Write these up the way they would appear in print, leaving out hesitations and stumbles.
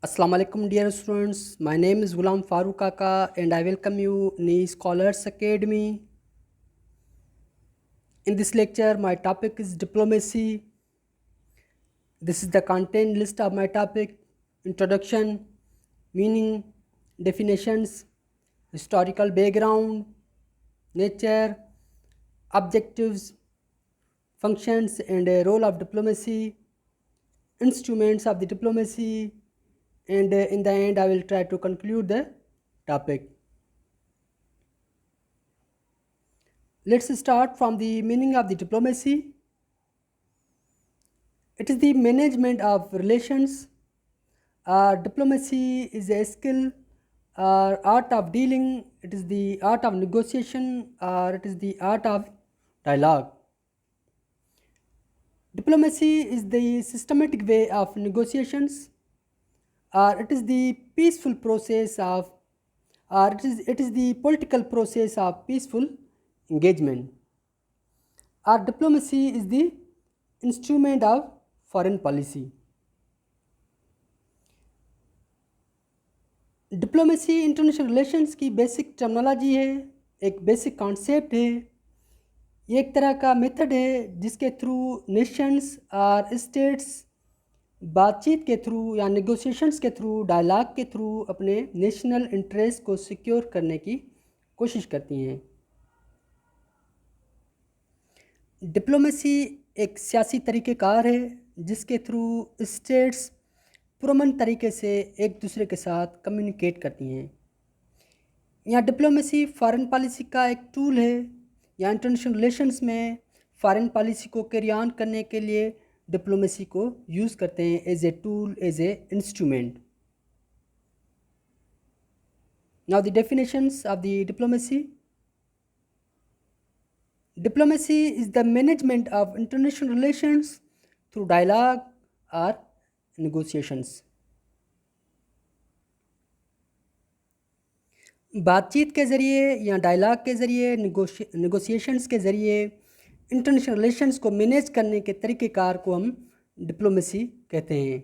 Assalamu alaikum dear students. My name is Ghulam Farooq Kaka and I welcome you in Scholars Academy. In this lecture my topic is diplomacy. This is the content list of my topic: introduction, meaning, definitions, historical background, nature, objectives, functions and role of diplomacy, instruments of the diplomacy, and in the end I will try to conclude the topic. Let's start from the meaning of the diplomacy. It is the management of relations. Diplomacy is a skill or art of dealing. It is the art of negotiation or it is the art of dialogue. Diplomacy is the systematic way of negotiations, or it is the peaceful process of, or it is the political process of peaceful engagement. Our diplomacy is the instrument of foreign policy. Diplomacy international relations की basic terminology है, एक basic concept है, ये एक तरह का method है जिसके थ्रू नेशंस और स्टेट्स बातचीत के थ्रू या नेगोशिएशंस के थ्रू, डायलॉग के थ्रू अपने नेशनल इंटरेस्ट को सिक्योर करने की कोशिश करती हैं। डिप्लोमेसी एक सियासी तरीक़ेकार है जिसके थ्रू स्टेट्स पुरअमन तरीके से एक दूसरे के साथ कम्युनिकेट करती हैं। यहाँ डिप्लोमेसी फॉरेन पॉलिसी का एक टूल है, या इंटरनेशनल रिलेशंस में फॉरेन पॉलिसी को कैरी ऑन करने के लिए डिप्लोमेसी को यूज़ करते हैं as a tool, as a instrument. Now the definitions of the diplomacy. Diplomacy is the management of international relations through dialogue or negotiations. बातचीत के ज़रिए या डायलॉग के ज़रिए, नेगोशिएशंस के ज़रिए इंटरनेशनल रिलेशंस को मैनेज करने के तरीक़ेकार को हम डिप्लोमेसी कहते हैं।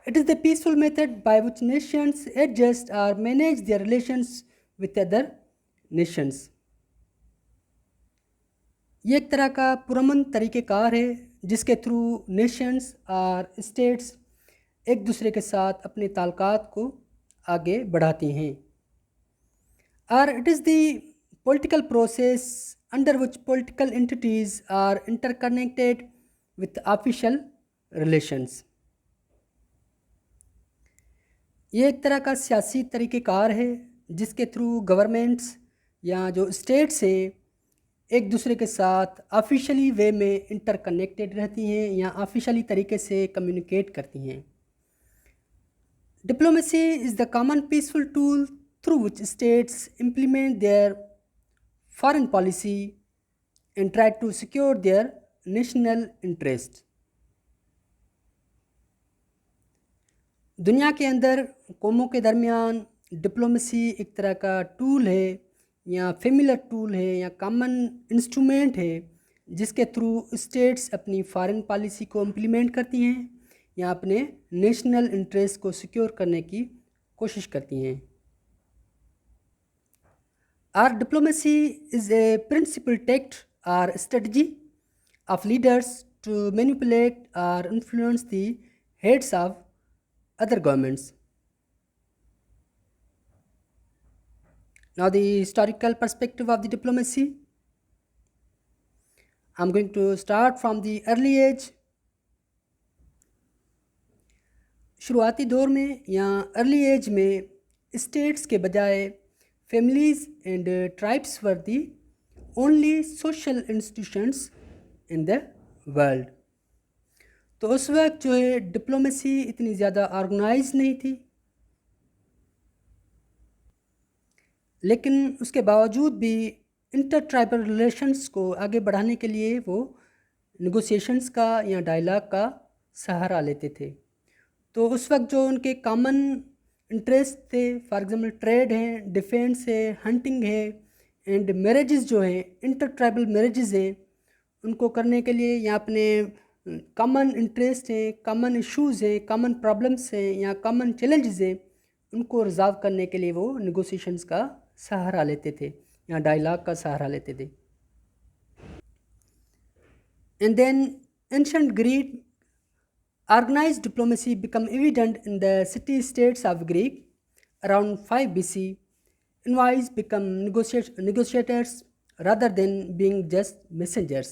It is the peaceful method by which nations adjust और manage their relations with other nations. ये एक तरह का पुरअमन तरीक़ेकार है जिसके थ्रू नेशंस और स्टेट्स एक दूसरे के साथ अपने ताल्लुकात को आगे बढ़ाती हैं। और it is the political process under which political entities are interconnected with official relations. ये एक तरह का सियासी तरीक़ेकार है जिसके थ्रू गवर्नमेंट्स या जो स्टेट्स है एक दूसरे के साथ ऑफिशियली वे में इंटरकनेक्टेड रहती हैं या ऑफिशियली तरीके से कम्युनिकेट करती हैं। Diplomacy is the common peaceful tool through which states implement their foreign policy and try to secure their national interest. दुनिया के अंदर कौमों के दरमियान डिप्लोमेसी एक तरह का टूल है या फेमिलर टूल है या कॉमन इंस्ट्रूमेंट है जिसके थ्रू स्टेट्स अपनी फॉरेन पॉलिसी को इम्प्लीमेंट करती हैं या अपने नेशनल इंटरेस्ट को सिक्योर करने की कोशिश करती हैं। Or diplomacy is a principle tact और strategy of leaders to manipulate और influence the heads of other governments. Now the historical perspective of the diplomacy. I'm going to start from the early age. शुरुआती दौर में या early as में states के बजाय families and tribes were the only social institutions in the world. तो उस वक्त जो है डिप्लोमेसी इतनी ज़्यादा ऑर्गेनाइज नहीं थी, लेकिन उसके बावजूद भी इंटर ट्राइबल रिलेशंस को आगे बढ़ाने के लिए वो नेगोशिएशंस का या डायलॉग का सहारा लेते थे। तो उस वक्त जो उनके कॉमन इंटरेस्ट थे, फॉर एग्जांपल ट्रेड है, डिफेंस है, हंटिंग है एंड मैरिजेस जो हैं, इंटर ट्राइबल मैरिजेस हैं, उनको करने के लिए या अपने कॉमन इंटरेस्ट हैं, कॉमन इश्यूज़ हैं, कॉमन प्रॉब्लम्स हैं या कॉमन चैलेंजेस हैं, उनको रिजॉल्व करने के लिए वो नेगोशिएशंस का सहारा लेते थे या डायलॉग का सहारा लेते थे. And then ancient Greek organized diplomacy became evident in the city-states of Greek around 5 BC. Envoys become negotiators rather than being just messengers.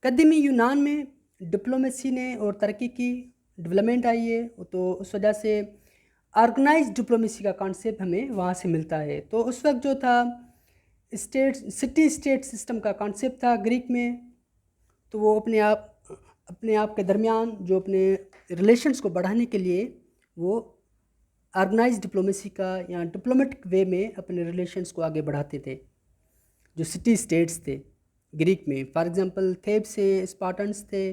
कदीमी यूनान में डिप्लोमेसी ने और तरक्की की, डेवलपमेंट आई है, तो उस वजह से ऑर्गेनाइज डिप्लोमेसी का कॉन्सेप्ट हमें वहाँ से मिलता है. तो उस वक्त जो था सिटी स्टेट सिस्टम का कॉन्सेप्ट था ग्रीक में, तो वो अपने आप के दरमियान जो अपने रिलेशंस को बढ़ाने के लिए वो ऑर्गेनाइज डिप्लोमेसी का या डिप्लोमेटिक वे में अपने रिलेशंस को आगे बढ़ाते थे. जो सिटी स्टेट्स थे ग्रीक में, फॉर एग्जांपल थेब्स थे, स्पार्टन्स थे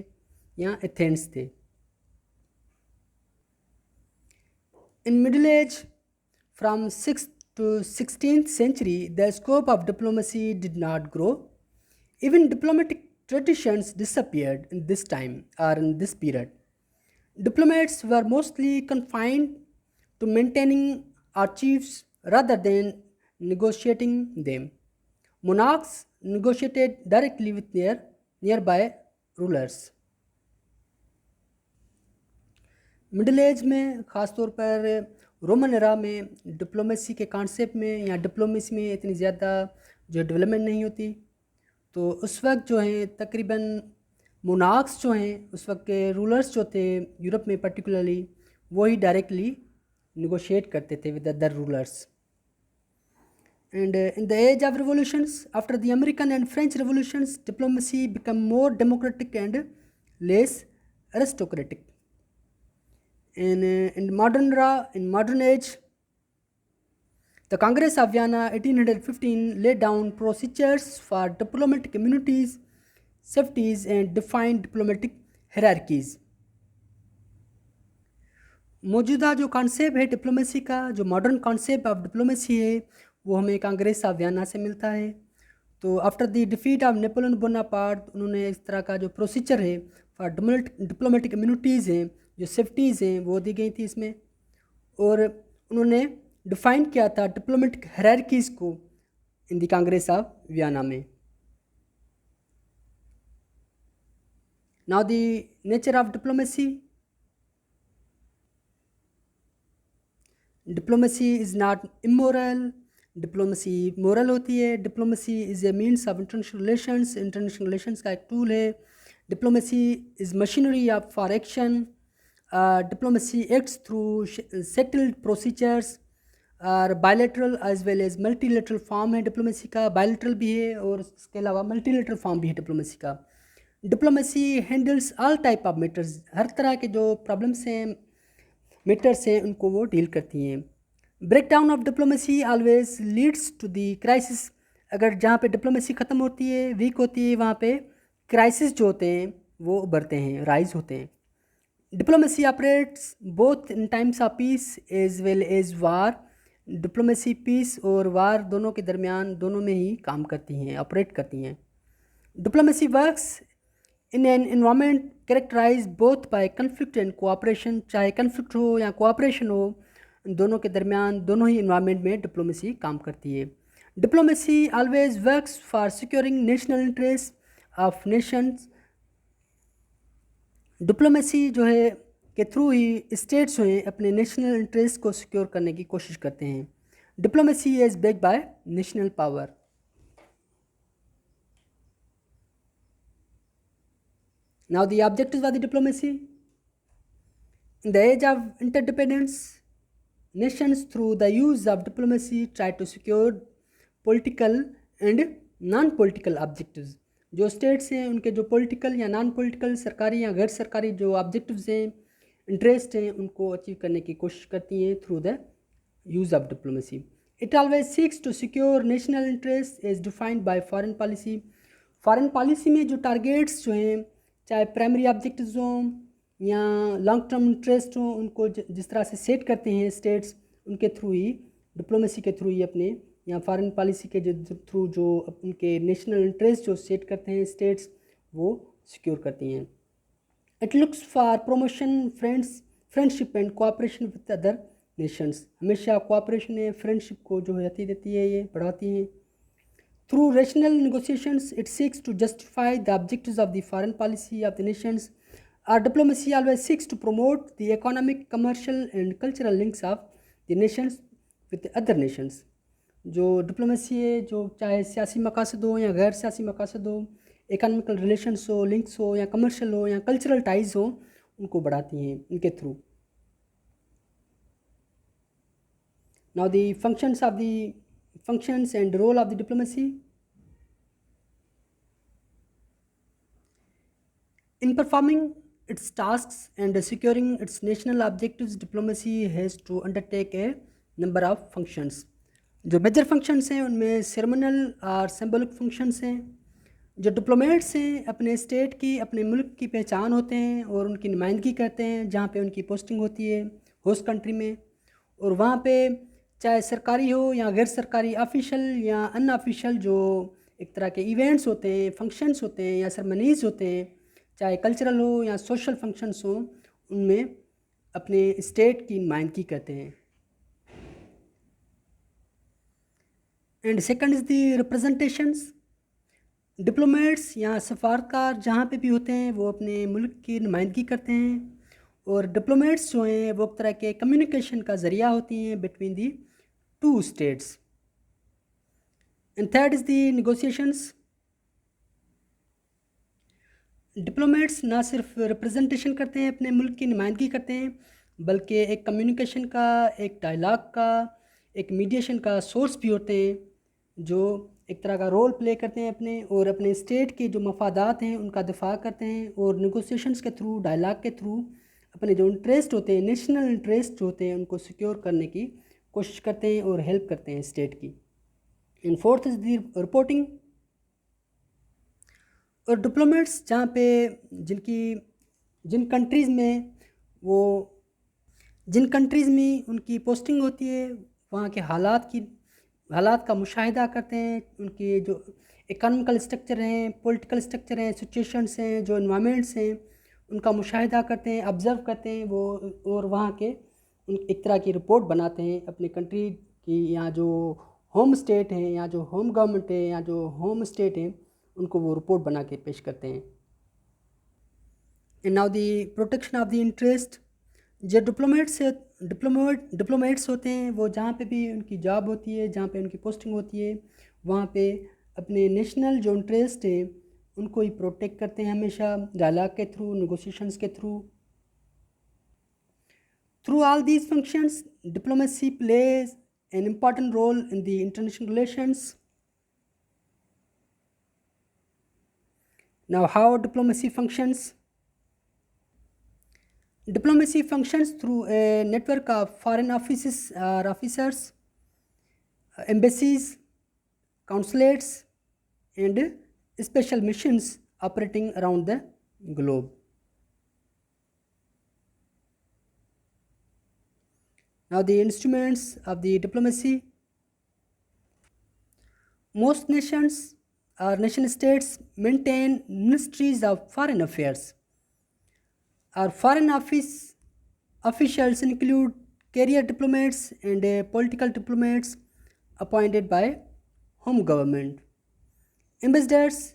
या एथेंस थे. In middle age from 6th to 16th century, the scope of diplomacy did not grow. Even diplomatic traditions disappeared in this time or in this period. Diplomats were mostly confined to maintaining archives rather than negotiating them. Monarchs negotiated directly with their nearby rulers. Middle age में ख़ास तौर पर Roman era में diplomacy के concept में या diplomacy में इतनी ज़्यादा जो डेवलपमेंट नहीं होती, तो उस वक्त जो है तकरीबन मोनार्क्स जो हैं, उस वक्त के रूलर्स जो थे यूरोप में पर्टिकुलरली, वही डायरेक्टली निगोशिएट करते थे with other rulers. And in the age of revolutions, after the American and French revolutions, diplomacy became more democratic and less aristocratic. In modern age, the Congress of Vienna 1815 laid down procedures for diplomatic immunities, safeties, and defined diplomatic hierarchies. मौजूदा जो concept है diplomacy का, जो modern concept of diplomacy है, वो हमें Congress of Vienna से मिलता है. तो after the defeat of Napoleon Bonaparte, उन्होंने इस तरह का जो प्रोसीजर है फॉर डिप्लोमेटिक इम्यूनिटीज़ हैं, जो सेफ्टीज़ हैं, वो दी गई थी इसमें. और उन्होंने डिफ़ाइन किया था डिप्लोमेटिक हायरार्कीज़ को in the Congress of Vienna में. Now the nature of diplomacy. Diplomacy is not immoral. Diplomacy moral होती है. Diplomacy is a means of international relations. International relations का एक टूल है. Diplomacy is machinery of for action. Diplomacy acts through settled procedures और bilateral as well as multilateral form है diplomacy का. Bilateral भी है और इसके अलावा मल्टीलेटरल फॉर्म भी है डिप्लोमेसी का. Diplomacy handles all type of matters. हर तरह के जो प्रॉब्लम्स हैं, मैटर्स हैं, उनको वो डील करती हैं. Breakdown of diplomacy always leads to the crisis. अगर जहाँ पे डिप्लोमेसी ख़त्म होती है, वीक होती है, वहाँ पे क्राइसिस जो होते हैं वो उभरते हैं, राइज होते हैं. Diplomacy operates both in times of peace as well as war. Diplomacy peace और वार दोनों के दरमियान, दोनों में ही काम करती हैं, ऑपरेट करती हैं. Diplomacy works in an environment characterize both by conflict and cooperation. चाहे कन्फ्लिक्ट हो या कोऑपरेशन हो, दोनों के दरमियान, दोनों ही इन्वायरमेंट में डिप्लोमेसी काम करती है. Diplomacy always works for securing national interest of Nations. Diplomacy जो है के थ्रू ही स्टेट्स जो हैं अपने नेशनल इंटरेस्ट को सिक्योर करने की कोशिश करते हैं. Diplomacy is backed by national power. Now the objectives of the diplomacy. In the age of interdependence, nations through the use of diplomacy try to secure political and non-political objectives. जो states हैं उनके जो political या non political, सरकारी या गैर सरकारी जो ऑब्जेक्टिव्स हैं, इंटरेस्ट हैं, उनको अचीव करने की कोशिश करती हैं through the use of diplomacy. It always seeks to secure national interest as defined by foreign policy. Foreign policy में जो टारगेट्स जो हैं, चाहे प्राइमरी ऑब्जेक्टिव्स हों या लॉन्ग टर्म इंटरेस्ट हो, उनको जिस तरह से सेट करते हैं स्टेट्स, उनके थ्रू ही, डिप्लोमेसी के थ्रू ही अपने, या फॉरेन पॉलिसी के जो थ्रू जो उनके नेशनल इंटरेस्ट जो सेट करते हैं स्टेट्स, वो सिक्योर करती हैं। It looks for promotion friendship and cooperation with other Nations, हमेशा कोऑपरेशन या फ्रेंडशिप को जो है देती है, ये बढ़ाती हैं। Through rational negotiations, it seeks to justify the objectives of the foreign policy of the nations. Our diplomacy always seeks to promote the economic, commercial, and cultural links of the nations with the other nations. जो diplomacy है, जो चाहे सियासी मकासद हो या गैर सियासी मकासद हो, इकोनॉमिकल रिलेशंस हो, लिंक्स हो, या कमर्शियल हो, या कल्चरल टाइज हो, उनको बढ़ाती हैं इनके through. Now the functions and role of the diplomacy. In performing its tasks and securing its national objectives, diplomacy has to undertake a number of functions. जो मेजर फंक्शंस हैं उनमें सेरेमोनियल और symbolic functions हैं. जो diplomats हैं अपने state की, अपने मुल्क की पहचान होते हैं और उनकी नुमाइंदगी करते हैं जहाँ पे उनकी पोस्टिंग होती है होस्ट कंट्री में, और वहाँ पे चाहे सरकारी हो या गैर सरकारी, ऑफिशियल या अनऑफिशियल, जो एक तरह के इवेंट्स होते हैं, फंक्शंस होते हैं या सेरेमनीज होते हैं, चाहे कल्चरल हो या सोशल फंक्शंस हो, उनमें अपने स्टेट की नुमाइंदगी करते हैं. And second is the representations. Diplomats या सफारतकार जहाँ पे भी होते हैं वो अपने मुल्क की नुमाइंदगी करते हैं, और डिप्लोमेट्स जो हैं वो एक तरह के कम्युनिकेशन का ज़रिया होती हैं between the two states. And third is the negotiations. Diplomats ना सिर्फ रिप्रेजेंटेशन करते हैं, अपने मुल्क की नुमाइंदगी करते हैं, बल्कि एक कम्युनिकेशन का, एक डायलॉग का, एक मीडिएशन का सोर्स भी होते हैं, जो एक तरह का रोल प्ले करते हैं अपने, और अपने स्टेट के जो मफादात हैं उनका दिफा करते हैं, और नेगोशिएशंस के थ्रू, डायलॉग के थ्रू अपने जो इंटरेस्ट होते हैं, नेशनल इंटरेस्ट होते हैं, उनको सिक्योर करने की कोशिश करते हैं और हेल्प करते हैं स्टेट की. And fourth is the reporting. और डिप्लोमेट्स जहाँ पे जिन कंट्रीज़ में उनकी पोस्टिंग होती है, वहाँ के हालात का मुशाहिदा करते हैं, उनके जो इकोनॉमिकल स्ट्रक्चर हैं, पॉलिटिकल स्ट्रक्चर हैं, सिचुएशंस हैं, जो इन्वायरमेंट्स हैं, उनका मुशाहिदा करते हैं, ऑब्ज़र्व करते हैं वो, और वहाँ के एक तरह की रिपोर्ट बनाते हैं अपनी कंट्री की, या जो होम स्टेट है, या जो होम गवर्नमेंट है, या जो होम स्टेट है, उनको वो रिपोर्ट बना के पेश करते हैं. And now the protection of the interest. जो डिप्लोमेट्स होते हैं वो जहाँ पे भी उनकी जॉब होती है, जहाँ पे उनकी पोस्टिंग होती है, वहाँ पे अपने नेशनल जो इंटरेस्ट है उनको ही प्रोटेक्ट करते हैं हमेशा, डायलॉग के थ्रू, नेगोशिएशंस के through. Through all these functions, diplomacy plays an important role in the international relations. Now, how diplomacy functions? Diplomacy functions through a network of foreign offices or officers, embassies, consulates, and special missions operating around the globe. Now, the instruments of the diplomacy. Most nations or nation states maintain ministries of foreign affairs. Our foreign office officials include career diplomats and political diplomats appointed by home government. Ambassadors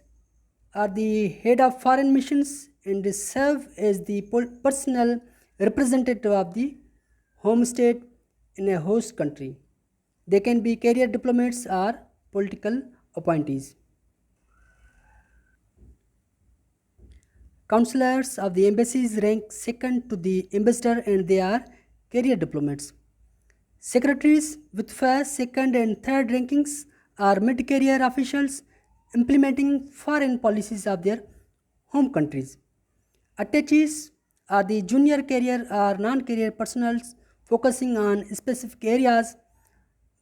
are the head of foreign missions and serve as the personal representative of the home state in a host country. They can be career diplomats or political appointees. Counselors of the embassies rank second to the ambassador, and they are career diplomats. Secretaries with first, second, and third rankings are mid-career officials implementing foreign policies of their home countries. Attaches are the junior career or non-career personnel focusing on specific areas,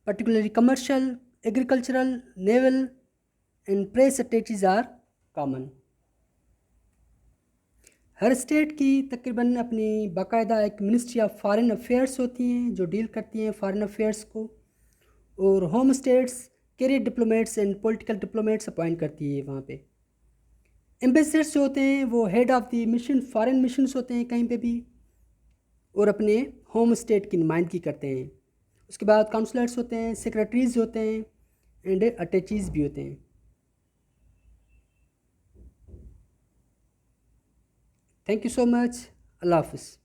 particularly commercial, agricultural, naval, and press attaches are common. Her state की तकरीबन अपनी बाकायदा एक ministry of foreign affairs होती हैं जो deal करती हैं फॉरेन अफेयर्स को, और home states career diplomats and political diplomats appoint करती है वहाँ पे. एम्बेसडर्स जो होते हैं वो head of the mission, foreign missions होते हैं कहीं पे भी, और अपने होम स्टेट की नुमाइंदगी करते हैं। उसके बाद काउंसलर्स होते हैं, सेक्रेटरीज होते हैं एंड अटैचीज़ भी होते हैं। Thank you so much. अल्लाह हाफ़िज़।